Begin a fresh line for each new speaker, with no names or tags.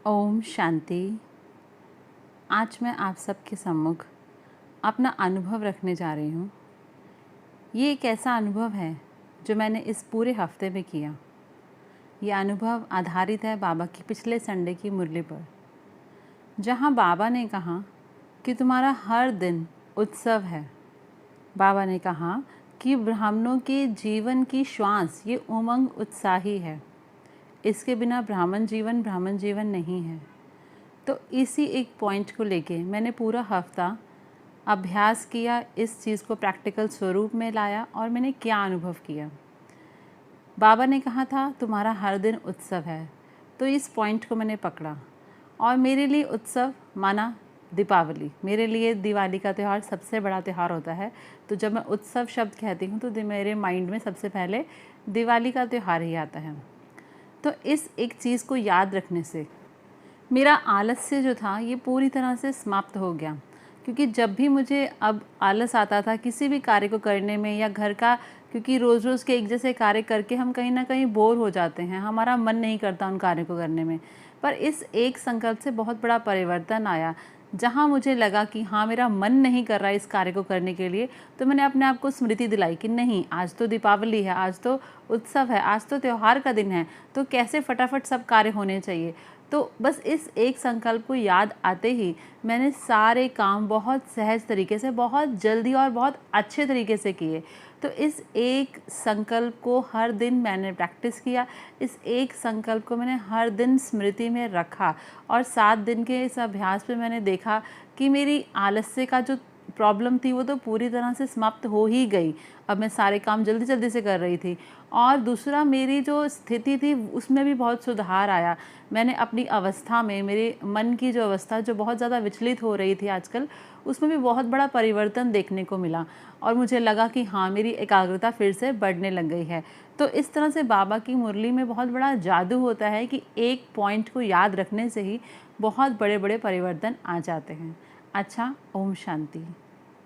ओम शांति। आज मैं आप सबके सम्मुख अपना अनुभव रखने जा रही हूँ। ये एक ऐसा अनुभव है जो मैंने इस पूरे हफ्ते में किया। ये अनुभव आधारित है बाबा की पिछले संडे की मुरली पर, जहाँ बाबा ने कहा कि तुम्हारा हर दिन उत्सव है। बाबा ने कहा कि ब्राह्मणों के जीवन की श्वास ये उमंग उत्साही है। इसके बिना ब्राह्मण जीवन नहीं है। तो इसी एक पॉइंट को लेके मैंने पूरा हफ्ता अभ्यास किया, इस चीज़ को प्रैक्टिकल स्वरूप में लाया और मैंने क्या अनुभव किया। बाबा ने कहा था तुम्हारा हर दिन उत्सव है, तो इस पॉइंट को मैंने पकड़ा और मेरे लिए उत्सव माना दीपावली। मेरे लिए दिवाली का त्यौहार सबसे बड़ा त्यौहार होता है। तो जब मैं उत्सव शब्द कहती हूँ तो मेरे माइंड में सबसे पहले दिवाली का त्यौहार ही आता है। तो इस एक चीज़ को याद रखने से मेरा आलस्य जो था ये पूरी तरह से समाप्त हो गया, क्योंकि जब भी मुझे अब आलस आता था किसी भी कार्य को करने में या घर का, क्योंकि रोज़ रोज़ के एक जैसे कार्य करके हम कहीं ना कहीं बोर हो जाते हैं, हमारा मन नहीं करता उन कार्यों को करने में। पर इस एक संकल्प से बहुत बड़ा परिवर्तन आया, जहाँ मुझे लगा कि हाँ मेरा मन नहीं कर रहा है इस कार्य को करने के लिए। तो मैंने अपने आप को स्मृति दिलाई कि नहीं, आज तो दीपावली है, आज तो उत्सव है, आज तो त्यौहार का दिन है, तो कैसे फटाफट सब कार्य होने चाहिए। तो बस इस एक संकल्प को याद आते ही मैंने सारे काम बहुत सहज तरीके से, बहुत जल्दी और बहुत अच्छे तरीके से किए। तो इस एक संकल्प को हर दिन मैंने प्रैक्टिस किया, इस एक संकल्प को मैंने हर दिन स्मृति में रखा और 7 दिन के इस अभ्यास में मैंने देखा कि मेरी आलस्य का जो प्रॉब्लम थी वो तो पूरी तरह से समाप्त हो ही गई। अब मैं सारे काम जल्दी जल्दी से कर रही थी और दूसरा मेरी जो स्थिति थी उसमें भी बहुत सुधार आया। मैंने अपनी अवस्था में, मेरे मन की जो अवस्था जो बहुत ज़्यादा विचलित हो रही थी आजकल, उसमें भी बहुत बड़ा परिवर्तन देखने को मिला और मुझे लगा कि हाँ मेरी एकाग्रता फिर से बढ़ने लग गई है। तो इस तरह से बाबा की मुरली में बहुत बड़ा जादू होता है कि एक पॉइंट को याद रखने से ही बहुत बड़े बड़े परिवर्तन आ जाते हैं। अच्छा, ओम शांति।